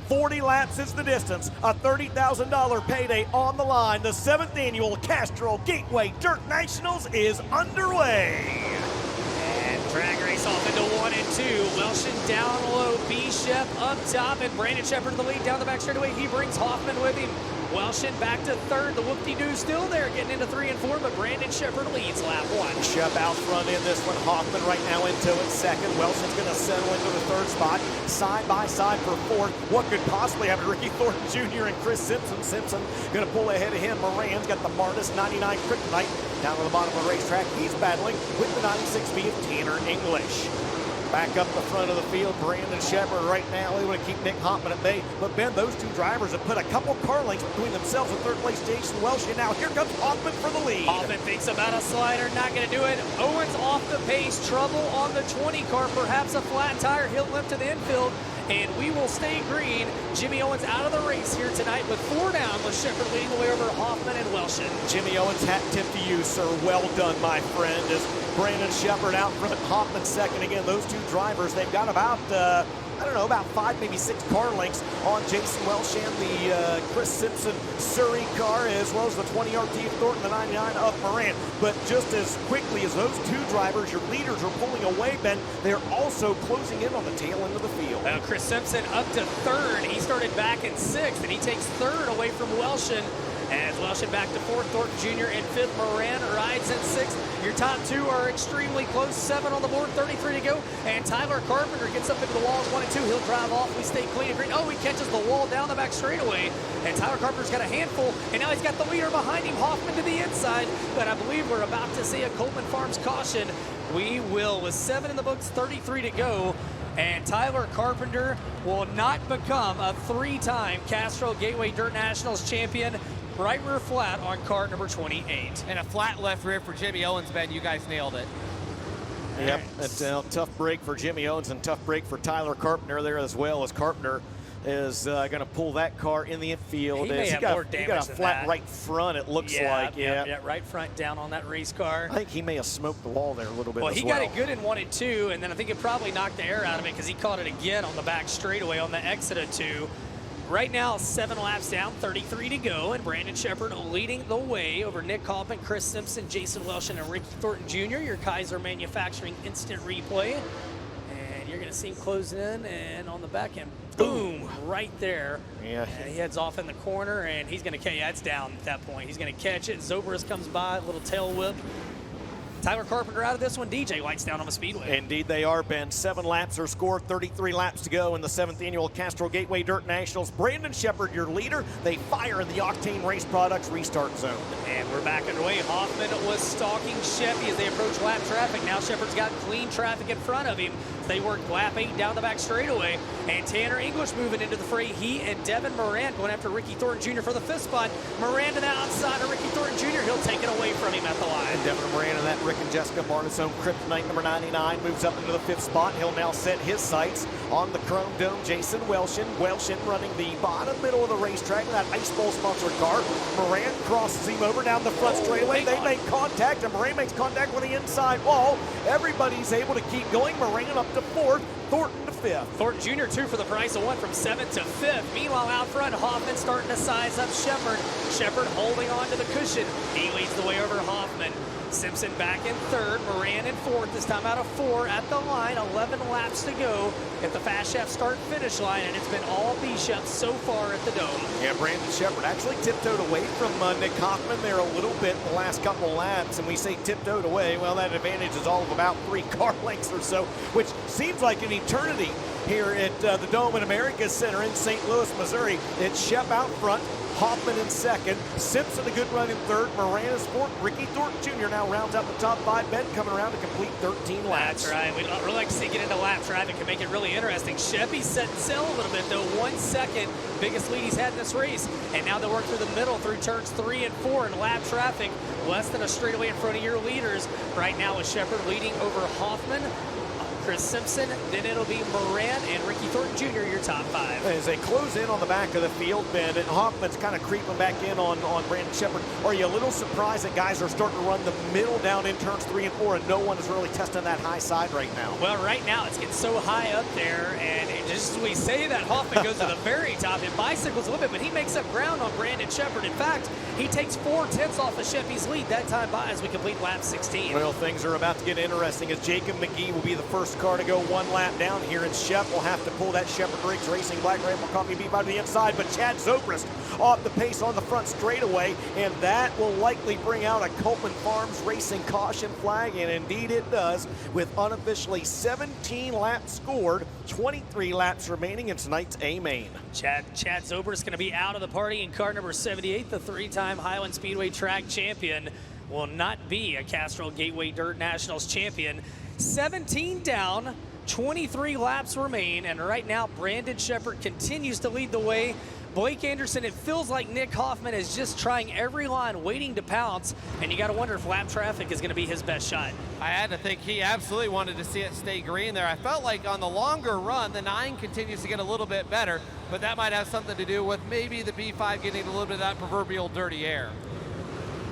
40 laps is the distance. A $30,000 payday on the line. The 7th annual Castrol Gateway Dirt Nationals is underway. And drag race off into 1 and 2. Welshon down low, B-Shep up top, and Brandon Sheppard in the lead down the back straightaway. He brings Hoffman with him. Welshon back to third. The whoop-de-doo still there, getting into 3 and 4, but Brandon Sheppard leads lap 1. Shep out front in this one. Hoffman right now into it second. Welshon's going to settle into the third spot. Side by side for fourth. What could possibly happen? Ricky Thornton Jr. and Chris Simpson. Simpson going to pull ahead of him. Moran's got the Martis 99 Kryptonite down to the bottom of the racetrack. He's battling with the 96B of Tanner English. Back up the front of the field, Brandon Sheppard right now able to keep Nick Hoffman at bay. But Ben, those two drivers have put a couple car lengths between themselves and third place Jason Welsh. And now here comes Hoffman for the lead. Hoffman thinks about a slider, not going to do it. Owens off the pace, trouble on the 20 car, perhaps a flat tire. He'll limp to the infield, and we will stay green. Jimmy Owens out of the race here tonight with 4 down, with Sheppard leading the way over Hoffman and Welshon. Jimmy Owens, hat tip to you, sir. Well done, my friend. As Brandon Sheppard out front, Hoffman second. Again, those two drivers, they've got about, I don't know, about 5, maybe 6 car lengths on Jason Welsh and the Chris Simpson Surrey car, as well as the 20 RT of Thornton, the 99 of Moran. But just as quickly as those two drivers, your leaders, are pulling away, Ben, they're also closing in on the tail end of the field. Chris Simpson up to third. He started back in 6th, and he takes third away from Welshon. As Welshon back to 4th, Thornton Jr. in 5th, Moran rides in 6th. Your top 2 are extremely close, 7 on the board, 33 to go. And Tyler Carpenter gets up into the walls, 1 and 2. He'll drive off. We stay clean and green. Oh, he catches the wall down the back straightaway. And Tyler Carpenter's got a handful, and now he's got the leader behind him, Hoffman to the inside. But I believe we're about to see a Coleman Farms caution. We will, with 7 in the books, 33 to go. And Tyler Carpenter will not become a 3-time Castrol Gateway Dirt Nationals champion. Right rear flat on car number 28. And a flat left rear for Jimmy Owens, Ben. You guys nailed it. Yep, it's a tough break for Jimmy Owens and tough break for Tyler Carpenter there as well, as Carpenter is going to pull that car in the infield. He may have more damage he got a than flat that. right front, it looks like. Yeah, right front down on that race car. I think he may have smoked the wall there a little bit Well, as he got it good in 1 and 2, and then I think it probably knocked the air out of it because he caught it again on the back straightaway on the exit of 2. Right now, 7 laps down, 33 to go, and Brandon Sheppard leading the way over Nick Hoffman, Chris Simpson, Jason Welshon, and Ricky Thornton Jr. Your Kaiser Manufacturing instant replay. And you're going to see him closing in, and on the back end, boom, right there. Yeah. And he heads off in the corner, and he's going to catch it. Yeah, it's down at that point. He's going to catch it. Zobrist comes by, a little tail whip. Tyler Carpenter out of this one. DJ lights down on the speedway. Indeed they are, Ben. 7 laps are scored, 33 laps to go in the 7th annual Castrol Gateway Dirt Nationals. Brandon Sheppard, your leader. They fire in the Octane Race Products restart zone. And we're back underway. Hoffman was stalking Sheppy as they approach lap traffic. Now Sheppard's got clean traffic in front of him. They work lap 8 down the back straightaway. And Tanner English moving into the fray. He and Devin Moran going after Ricky Thornton Jr. for the 5th spot. Moran to the outside of Ricky Thornton Jr. He'll take it away from him at the line. And Devin Moran and that Rick and Jessica Martin's home Kryptonite number 99 moves up into the 5th spot. He'll now set his sights on the Chrome Dome. Jason Welshon. Welshon running the bottom middle of the racetrack. That Ice Bowl sponsored car. Moran crosses him over down the front straightaway. They make contact, and Moran makes contact with the inside wall. Everybody's able to keep going. Moran up to 4th. Thornton to 5th. Thornton Jr. 2 for the price of 1 from 7th to 5th. Meanwhile, out front, Hoffman starting to size up Sheppard. Sheppard holding on to the cushion. He leads the way over Hoffman. Simpson back in 3rd, Moran in 4th, this time out of 4 at the line. 11 laps to go at the Fast Chef start-finish line, and it's been all B-Chefs so far at the Dome. Yeah, Brandon Sheppard actually tiptoed away from Nick Hoffman there a little bit in the last couple laps, and we say tiptoed away. Well, that advantage is all of about 3 car lengths or so, which seems like an eternity here at the Dome at America's Center in St. Louis, Missouri. It's Shep out front, Hoffman in 2nd, Simpson a good run in 3rd, Moran is 4th, Ricky Thornton Jr. now rounds out the top 5. Ben coming around to complete 13 laps. That's right. We'd really like to see get into lap traffic and make it really interesting. Sheppy's setting sail a little bit, though. 1 second, biggest lead he's had in this race. And now they work through the middle through turns 3 and 4 in lap traffic. Less than a straightaway in front of your leaders. Right now with Sheppard leading over Hoffman. Chris Simpson, then it'll be Moran and Ricky Thornton Jr., your top 5. As they close in on the back of the field, Ben, and Hoffman's kind of creeping back in on Brandon Sheppard. Are you a little surprised that guys are starting to run the middle down in turns 3 and 4, and no one is really testing that high side right now? Well, right now it's getting so high up there, and just as we say that, Hoffman goes to the very top and bicycles a little bit, but he makes up ground on Brandon Sheppard. In fact, he takes 4/10 off of Sheppy's lead that time by as we complete lap 16. Well, things are about to get interesting as Jacob McGee will be the first car to go 1 lap down here, and Shep will have to pull that Sheppard Riggs Racing Black Rifle Coffee beat by the inside, but Chad Zobrist off the pace on the front straightaway, and that will likely bring out a Coleman Farms Racing caution flag, and indeed it does, with unofficially 17 laps scored, 23 laps remaining in tonight's A main. Chad Zobrist going to be out of the party in car number 78, the 3-time Highland Speedway track champion. Will not be a Castrol Gateway Dirt Nationals champion. 17 down, 23 laps remain, and right now Brandon Sheppard continues to lead the way. Blake Anderson, it feels like Nick Hoffman is just trying every line, waiting to pounce, and you got to wonder if lap traffic is going to be his best shot. I had to think he absolutely wanted to see it stay green there. I felt like on the longer run, the 9 continues to get a little bit better, but that might have something to do with maybe the B5 getting a little bit of that proverbial dirty air.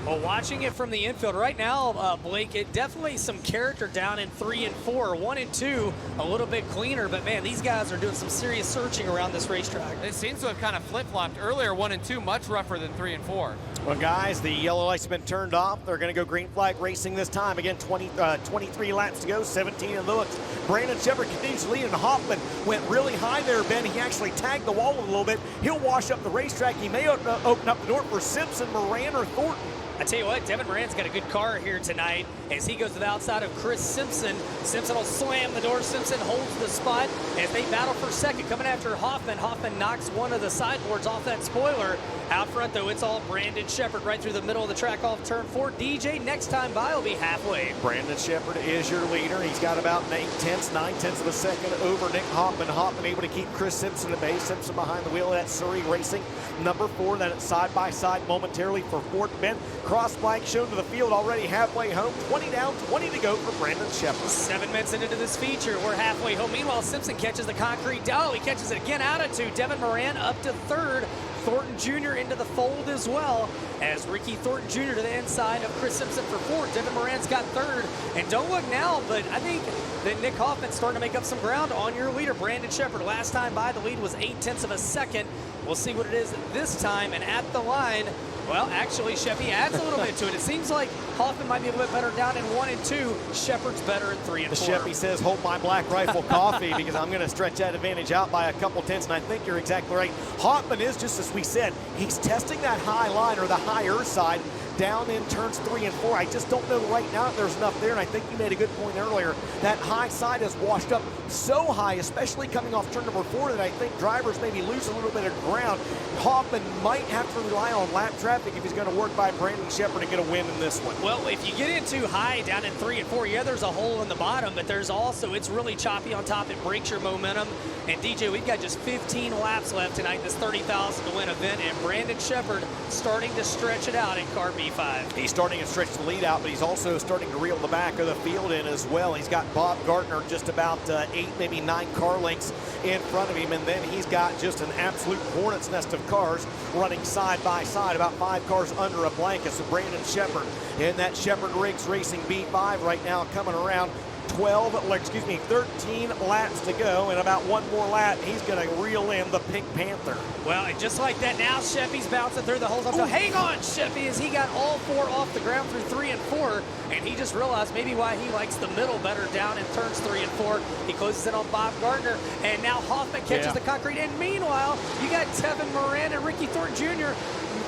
Well, watching it from the infield right now, Blake, it definitely some character down in 3 and 4. 1 and 2, a little bit cleaner, but man, these guys are doing some serious searching around this racetrack. It seems to have kind of flip-flopped earlier. 1 and 2, much rougher than 3 and 4. Well, guys, the yellow lights have been turned off. They're going to go green flag racing this time. Again, 23 laps to go, 17 in the books. Brandon Sheppard continues to lead, and Hoffman went really high there, Ben. He actually tagged the wall a little bit. He'll wash up the racetrack. He may open up the door for Simpson, Moran, or Thornton. I tell you what, Devin Moran's got a good car here tonight as he goes to the outside of Chris Simpson. Simpson will slam the door. Simpson holds the spot as they battle for second. Coming after Hoffman. Hoffman knocks one of the sideboards off that spoiler. Out front, though, it's all Brandon Sheppard right through the middle of the track off turn 4. DJ, next time by, will be halfway. Brandon Sheppard is your leader. He's got about 9/10 of a second over Nick Hoffman. Hoffman able to keep Chris Simpson at bay. Simpson behind the wheel of that Surrey Racing number 4. Then it's side by side momentarily for fourth. Ben, cross flag shown to the field already halfway home. 20 down, 20 to go for Brandon Sheppard. 7 minutes into this feature, we're halfway home. Meanwhile, Simpson catches the concrete. Oh, he catches it again out of 2. Devin Moran up to 3rd. Thornton Jr. into the fold as well, as Ricky Thornton Jr. to the inside of Chris Simpson for 4th. Devin Moran's got 3rd. And don't look now, but I think that Nick Hoffman's starting to make up some ground on your leader, Brandon Sheppard. Last time by, the lead was 0.8 of a second. We'll see what it is this time. And at the line, well, actually, Sheppy adds a little bit to it. It seems like Hoffman might be a little bit better down in 1 and 2. Sheppard's better in 3 and 4. The Sheppy says, hold my Black Rifle coffee because I'm going to stretch that advantage out by a couple tenths, and I think you're exactly right. Hoffman is, just as we said, he's testing that high line or the higher side down in turns 3 and 4. I just don't know right now if there's enough there, and I think you made a good point earlier. That high side is washed up so high, especially coming off turn number 4, that I think drivers maybe lose a little bit of ground. Hoffman might have to rely on lap traffic if he's going to work by Brandon Sheppard to get a win in this one. Well, if you get in too high down in 3 and 4, yeah, there's a hole in the bottom, but there's also, it's really choppy on top. It breaks your momentum. And DJ, we've got just 15 laps left tonight, this 30,000 to win event, and Brandon Sheppard starting to stretch it out in car B5. He's starting to stretch the lead out, but he's also starting to reel the back of the field in as well. He's got Bob Gardner just about 8, maybe 9 car lengths in front of him, and then he's got just an absolute hornet's nest of cars running side by side, about 5 cars under a blanket. So Brandon Sheppard in that Sheppard Riggs Racing B5 right now, coming around 13 laps to go, and about 1 more lap, he's going to reel in the Pink Panther. Well, and just like that, now Sheppy's bouncing through the holes. So hang on, Sheppy, as he got all 4 off the ground through 3 and 4, and he just realized maybe why he likes the middle better down in turns 3 and 4. He closes in on Bob Gardner, and now Hoffman catches the concrete. And meanwhile, you got Devin Moran and Ricky Thornton Jr.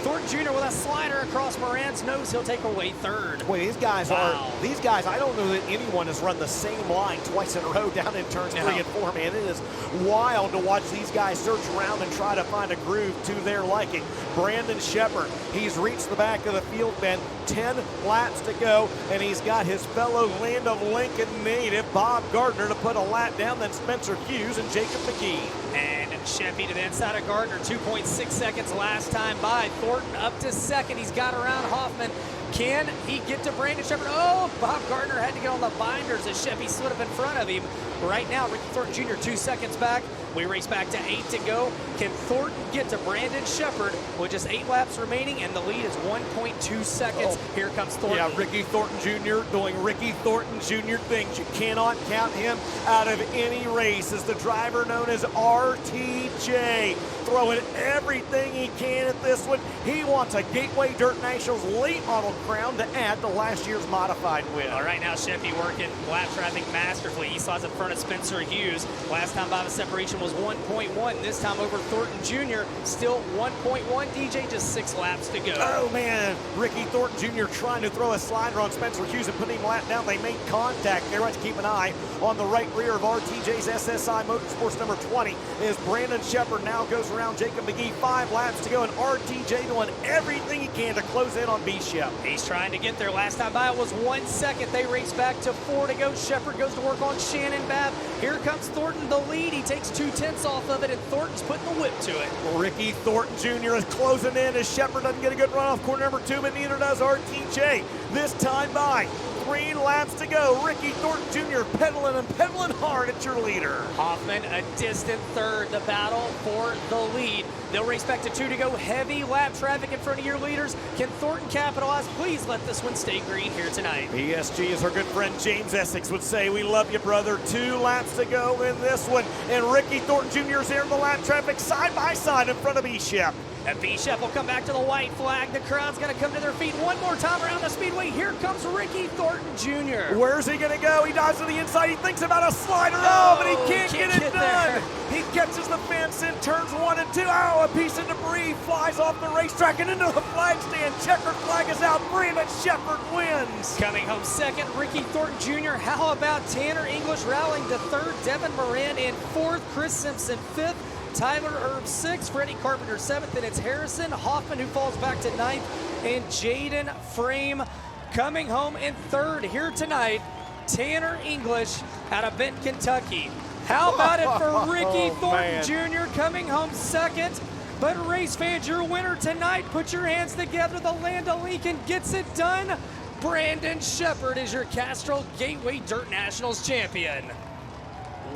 Thornton Jr. with a slider across Moran's nose. He'll take away 3rd. Boy, these guys I don't know that anyone has run the same line twice in a row down in turns 3 and 4, man. It is wild to watch these guys search around and try to find a groove to their liking. Brandon Sheppard, he's reached the back of the field, Ben. 10 laps to go, and he's got his fellow Land of Lincoln native, Bob Gardner, to put a lap down, then Spencer Hughes and Jacob McGee. And Sheppy to the inside of Gardner, 2.6 seconds last time by. Thornton up to 2nd. He's got around Hoffman. Can he get to Brandon Sheppard? Oh, Bob Gardner had to get on the binders as Sheppy slid up in front of him. Right now, Ricky Thornton Jr. 2 seconds back. We race back to 8 to go. Can Thornton get to Brandon Sheppard with just 8 laps remaining? And the lead is 1.2 seconds. Here comes Thornton. Yeah, Ricky Thornton Jr. doing Ricky Thornton Jr. things. You cannot count him out of any race as the driver known as RTJ. Throwing everything he can at this one. He wants a Gateway Dirt Nationals late model crown to add to last year's modified win. All right, now Sheppy working lap traffic masterfully. He slides in front of Spencer Hughes. Last time by the separation was 1.1. This time over Thornton Jr. Still 1.1. DJ, just 6 laps to go. Oh man, Ricky Thornton Jr. trying to throw a slider on Spencer Hughes and put him lap down. They made contact there. Let's keep an eye on the right rear of RTJ's SSI Motorsports number 20 as Brandon Sheppard now goes around Jacob McGee. 5 laps to go, and RTJ doing everything he can to close in on B-Shep. He's trying to get there. Last time by it was 1 second. They race back to 4 to go. Sheppard goes to work on Shannon Babb. Here comes Thornton, the lead. He takes 2/10 off of it, and Thornton's putting the whip to it. Ricky Thornton Jr. is closing in as Sheppard doesn't get a good run off corner number 2, but neither does RTJ. This time by 3 laps to go. Ricky Thornton Jr. pedaling and pedaling hard at your leader. Hoffman a distant third. The battle for the lead. They'll race back to 2 to go. Heavy lap traffic in front of your leaders. Can Thornton capitalize? Please let this one stay green here tonight. PSG, as our good friend James Essex would say, we love you, brother. 2 laps to go in this one. And Ricky Thornton Jr. is there in the lap traffic side by side in front of B-Shep. And B-Shep will come back to the white flag. The crowd's going to come to their feet one more time around the speedway. Here comes Ricky Thornton Jr. Where's he going to go? He dives to the inside. He thinks about a slider. Oh, but he can't get it done. He catches the fence in turns 1 and 2. Oh, a piece of debris flies off the racetrack and into the flag stand. Checkered flag is out. Brandon Sheppard wins. Coming home second, Ricky Thornton Jr. How about Tanner English rallying to 3rd, Devin Moran in 4th, Chris Simpson 5th, Tyler Erb 6th, Freddie Carpenter 7th, and it's Harrison Hoffman who falls back to 9th, and Jaden Frame coming home in 3rd here tonight. Tanner English out of Benton, Kentucky. How about it for Ricky Thornton Jr. coming home 2nd? But race fans, your winner tonight, put your hands together. The Land of Lincoln gets it done. Brandon Sheppard is your Castrol Gateway Dirt Nationals champion.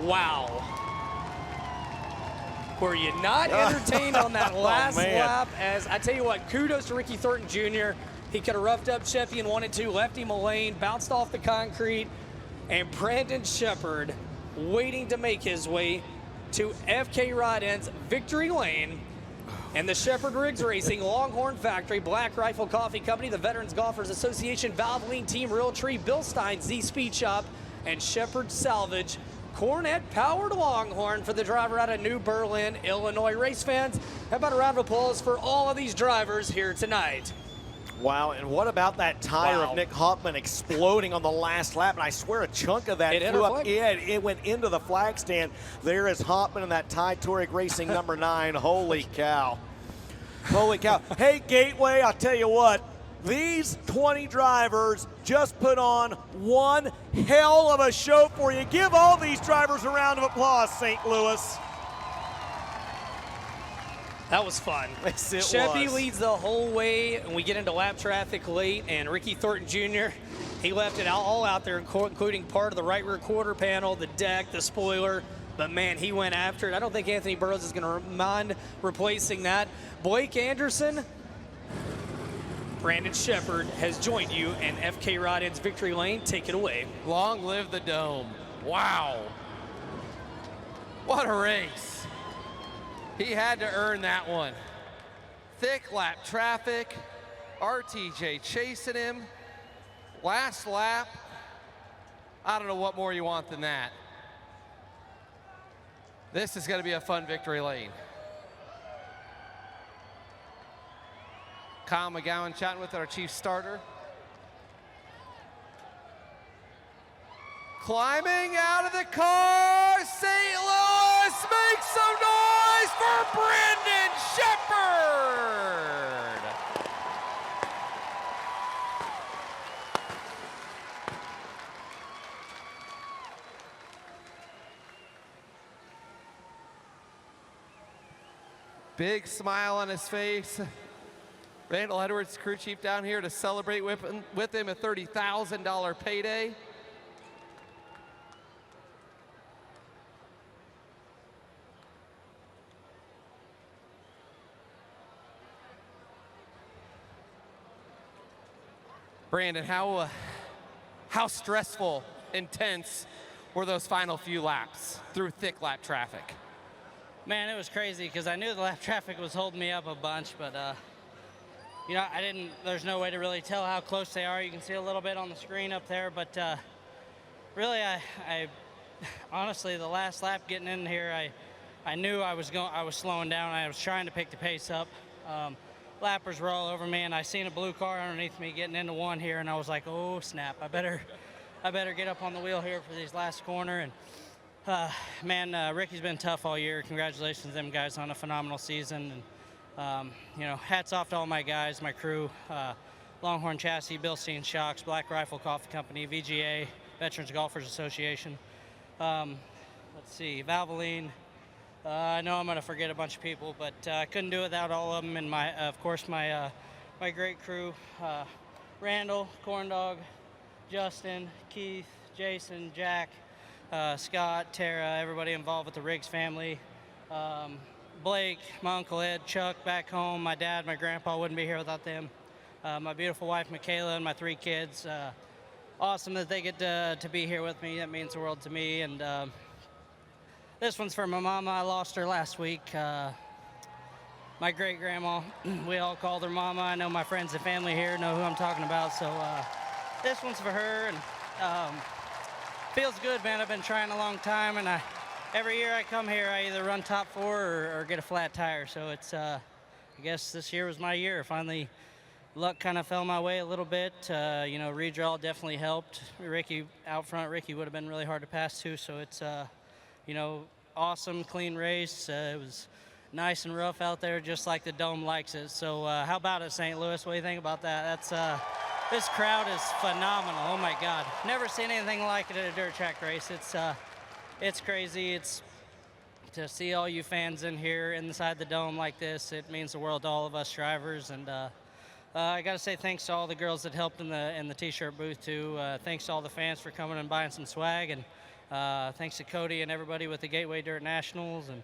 Wow. Were you not entertained on that last lap? As I tell you what, kudos to Ricky Thornton Jr. He could have roughed up Sheppy in 1 and 2, left him a lane, bounced off the concrete, and Brandon Sheppard waiting to make his way to FK Rod-End's victory lane. And the Sheppard Riggs Racing, Longhorn Factory, Black Rifle Coffee Company, the Veterans Golfers Association, Valvoline Team Realtree, Bill Stein, Z Speed Shop, and Sheppard Salvage. Cornet-powered Longhorn for the driver out of New Berlin, Illinois. Race fans, how about a round of applause for all of these drivers here tonight? Wow, and what about that tire of Nick Hoffman exploding on the last lap? And I swear a chunk of that flew up. Yeah, it went into the flag stand. There is Hoffman in that Ty Touareg Racing number 9. Holy cow. Holy cow. Hey, Gateway, I'll tell you what. These 20 drivers just put on one hell of a show for you. Give all these drivers a round of applause, St. Louis. That was fun. Yes, it Sheppy was. leads the whole way, and we get into lap traffic late, and Ricky Thornton Jr., he left it all out there, including part of the right rear quarter panel, the deck, the spoiler. But, man, he went after it. I don't think Anthony Burroughs is going to mind replacing that. Blake Anderson, Brandon Sheppard has joined you in FK Rod-End's victory lane. Take it away. Long live the Dome. Wow. What a race. He had to earn that one. Thick lap traffic. RTJ chasing him. Last lap. I don't know what more you want than that. This is going to be a fun victory lane. Kyle McGowan chatting with our chief starter. Climbing out of the car, St. Louis makes some noise for Brandon Sheppard. Big smile on his face. Randall Edwards, crew chief, down here to celebrate with him a $30,000 payday. Brandon, how stressful, intense were those final few laps through thick lap traffic? Man, it was crazy because I knew the lap traffic was holding me up a bunch, but you know, there's no way to really tell how close they are. You can see a little bit on the screen up there, but really, I honestly, the last lap getting in here, I knew I was slowing down. I was trying to pick the pace up. Lappers were all over me, and I seen a blue car underneath me getting into one here, and I was like, oh snap, I better get up on the wheel here for these last corner. And man, Ricky's been tough all year. Congratulations to them guys on a phenomenal season. And you know, hats off to all my guys, my crew, Longhorn Chassis, Bilstein Shocks, Black Rifle Coffee Company, VGA, Veterans Golfers Association. Let's see, Valvoline. I know I'm going to forget a bunch of people, but I couldn't do it without all of them. And of course, my great crew, Randall, Corndog, Justin, Keith, Jason, Jack, Scott, Tara, everybody involved with the Riggs family. Blake, my Uncle Ed, Chuck back home, my dad, my grandpa wouldn't be here without them. My beautiful wife, Michaela, and my 3 kids. Awesome that they get to be here with me. That means the world to me. And this one's for my mama. I lost her last week. My great-grandma, we all called her mama. I know my friends and family here know who I'm talking about. So this one's for her. And feels good, man. I've been trying a long time, and every year I come here, I either run top 4 or get a flat tire. So it's, I guess this year was my year. Finally, luck kind of fell my way a little bit. You know, redraw definitely helped. Ricky out front, Ricky would have been really hard to pass to. So it's, you know, awesome, clean race. It was nice and rough out there, just like the Dome likes it. So how about it, St. Louis? What do you think about that? That's this crowd is phenomenal. Oh my God, never seen anything like it at a dirt track race. It's crazy. It's to see all you fans in here inside the Dome like this. It means the world to all of us drivers. And I got to say thanks to all the girls that helped in the T-shirt booth too. Thanks to all the fans for coming and buying some swag. And thanks to Cody and everybody with the Gateway Dirt Nationals. And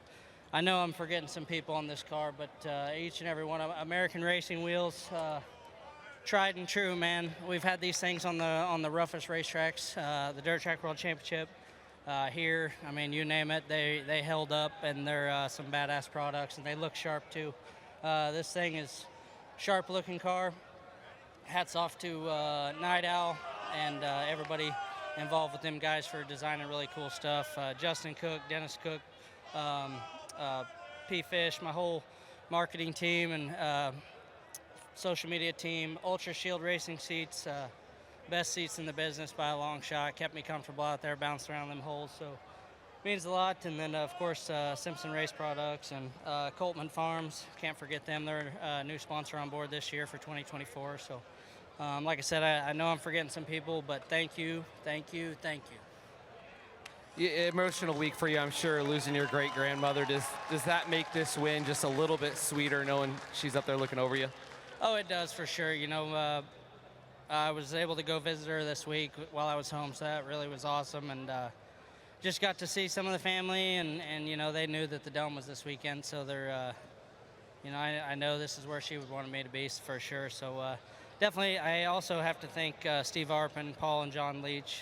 I know I'm forgetting some people on this car, but each and every one of American Racing Wheels, tried and true, man. We've had these things on the roughest racetracks, the Dirt Track World Championship here. I mean, you name it, they held up, and they're some badass products, and they look sharp too. This thing is sharp-looking car. Hats off to Night Owl and everybody involved with them guys for designing really cool stuff. Justin Cook, Dennis Cook, P. Fish, my whole marketing team and social media team. Ultra Shield Racing seats, best seats in the business by a long shot. Kept me comfortable out there, bounced around them holes, so means a lot. And then of course Simpson Race Products and Coltman Farms, can't forget them. They're a new sponsor on board this year for 2024. So like I said, I know I'm forgetting some people, but thank you. Emotional week for you, I'm sure, losing your great-grandmother. Does that make this win just a little bit sweeter, knowing she's up there looking over you? Oh, it does for sure. You know, I was able to go visit her this week while I was home, so that really was awesome. And just got to see some of the family, and you know, they knew that the Dome was this weekend, so they're, you know, I know this is where she would want me to be for sure. So definitely, I also have to thank Steve Arpin, Paul and John Leach,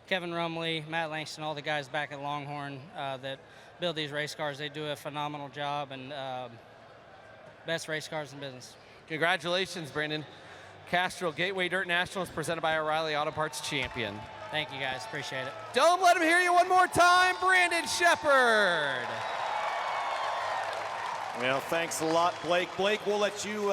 Kevin Rumley, Matt Langston, all the guys back at Longhorn that build these race cars. They do a phenomenal job, and best race cars in business. Congratulations, Brandon. Castrol Gateway Dirt Nationals presented by O'Reilly Auto Parts champion. Thank you, guys. Appreciate it. Dome, let him hear you one more time, Brandon Sheppard. Well, thanks a lot, Blake. Blake, we'll let you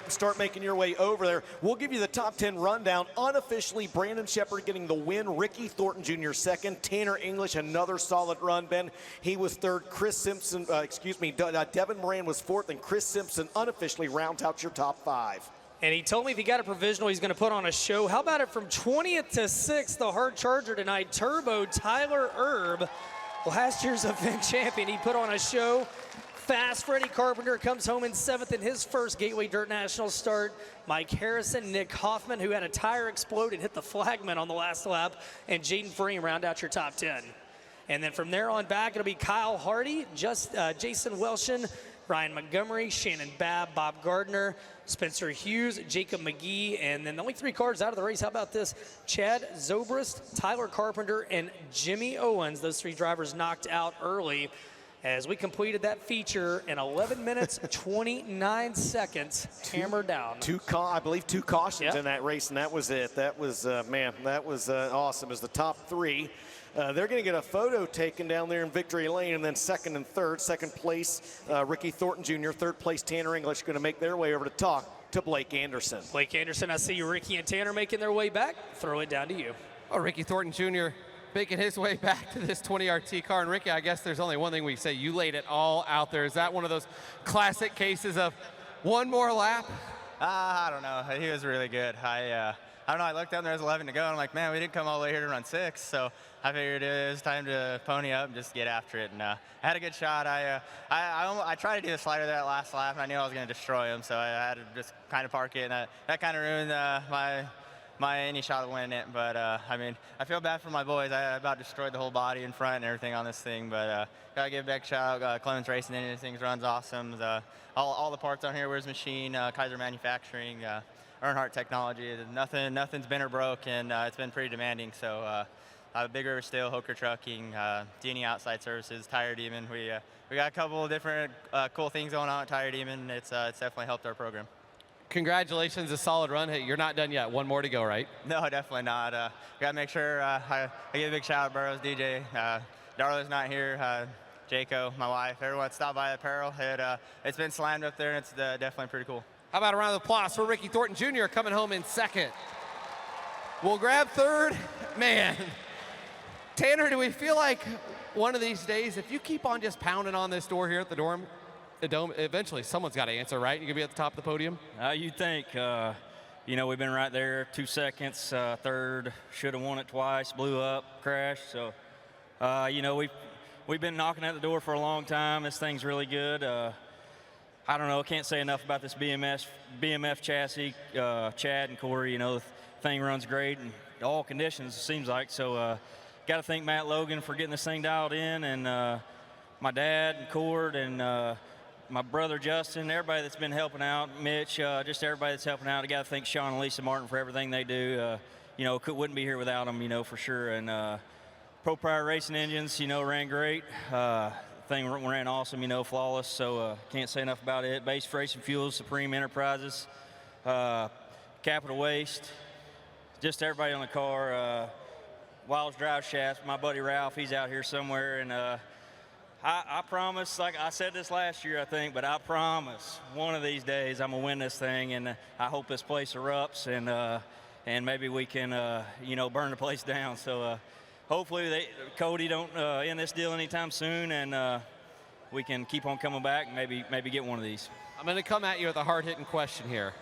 start making your way over there. We'll give you the top 10 rundown. Unofficially, Brandon Sheppard getting the win. Ricky Thornton Jr. second. Tanner English, another solid run, Ben. He was third. Devin Moran was fourth, and Chris Simpson unofficially rounds out your top 5. And he told me if he got a provisional, he's going to put on a show. How about it from 20th to 6th, the hard charger tonight, Turbo Tyler Erb, last year's event champion. He put on a show. Fast Freddie Carpenter comes home in 7th in his first Gateway Dirt National start. Mike Harrison, Nick Hoffman, who had a tire explode and hit the flagman on the last lap, and Jaden Free round out your top 10. And then from there on back, it'll be Kyle Hardy, Jason Welshin, Ryan Montgomery, Shannon Babb, Bob Gardner, Spencer Hughes, Jacob McGee, and then the only 3 cars out of the race. How about this? Chad Zobrist, Tyler Carpenter, and Jimmy Owens. Those 3 drivers knocked out early as we completed that feature in 11 minutes, 29 seconds, hammered down. I believe 2 cautions in that race, and that was it. That was, man, that was awesome. As the top 3. They're going to get a photo taken down there in Victory Lane, and then second and third. Second place, Ricky Thornton Jr., third place, Tanner English, going to make their way over to talk to Blake Anderson. Blake Anderson, I see Ricky and Tanner making their way back. Throw it down to you. Oh, Ricky Thornton Jr. making his way back to this 20RT car. And Ricky, I guess there's only one thing we say. You laid it all out there. Is that one of those classic cases of one more lap? I don't know. He was really good. I don't know. I looked down there, there's 11 to go, and I'm like, man, we didn't come all the way here to run 6. So I figured it was time to pony up and just get after it. And I had a good shot. I tried to do the slider that last lap, and I knew I was going to destroy him. So I had to just kind of park it, and that kind of ruined my any shot of winning it. But I mean, I feel bad for my boys. I about destroyed the whole body and front and everything on this thing. But gotta give a big shout out. Clemens Racing and anything runs awesome. All the parts on here, Where's Machine, Kaiser Manufacturing, Earnhardt Technology. Nothing's been or broke, and it's been pretty demanding. So Big River Steel, Hooker Trucking, D&E Outside Services, Tire Demon. We got a couple of different cool things going on at Tire Demon. It's definitely helped our program. Congratulations, a solid run. Hey, you're not done yet. One more to go, right? No, definitely not. Got to make sure I give a big shout out to Burroughs, DJ. Darla's not here. Jaco, my wife, everyone stopped by the apparel. It's been slammed up there, and it's definitely pretty cool. How about a round of applause for Ricky Thornton Jr. coming home in second? We'll grab third. Man, Tanner, do we feel like one of these days, if you keep on just pounding on this door here at the Dome, eventually someone's got to answer, right? You're going to be at the top of the podium? You'd think. We've been right there, 2 seconds, third, should have won it twice, blew up, crashed. So, we've been knocking at the door for a long time. This thing's really good. I don't know, can't say enough about this BMF chassis. Chad and Corey, the thing runs great in all conditions, it seems like. So, got to thank Matt Logan for getting this thing dialed in, and my dad and Cord and my brother Justin, everybody that's been helping out, Mitch, just everybody that's helping out. I got to thank Sean and Lisa Martin for everything they do. Wouldn't be here without them, for sure. And Pro Prior Racing Engines, ran great. Thing ran awesome, flawless. So can't say enough about it. Base Racing Fuels, Supreme Enterprises, Capital Waste, just everybody on the car. Wilds Drive Shafts, my buddy Ralph, he's out here somewhere, and I promise, like I said this last year, I think, but I promise one of these days I'm going to win this thing, and I hope this place erupts, and maybe we can, burn the place down. So hopefully Cody don't end this deal anytime soon, and we can keep on coming back and maybe get one of these. I'm going to come at you with a hard-hitting question here.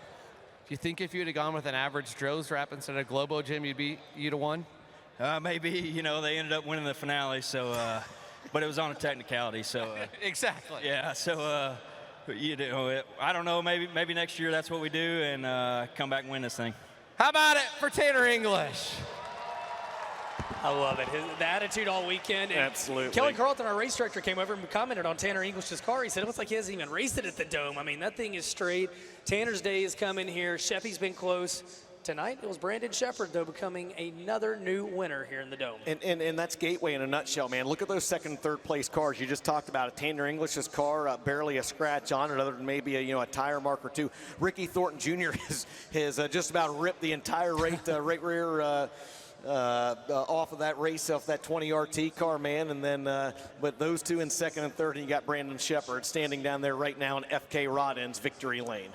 Do you think if you'd have gone with an average Droz wrap instead of Globo, Jim, you'd have won? Maybe, they ended up winning the finale, so... But it was on a technicality, so exactly. Yeah, so I don't know. Maybe next year that's what we do, and come back and win this thing. How about it for Tanner English? I love it. The attitude all weekend. And absolutely. Kelly Carlton, our race director, came over and commented on Tanner English's car. He said it looks like he hasn't even raced it at the Dome. I mean, that thing is straight. Tanner's day is coming here. Sheppy's been close. Tonight, it was Brandon Sheppard, though, becoming another new winner here in the Dome. And that's Gateway in a nutshell, man. Look at those second and third place cars. You just talked about it. Tanner English's car, barely a scratch on it, other than maybe a tire mark or two. Ricky Thornton Jr. has just about ripped the entire right rear off of that race, off that 20RT car, man. And then, but those two in second and third, and you got Brandon Sheppard standing down there right now in FK Rodden's Victory Lane.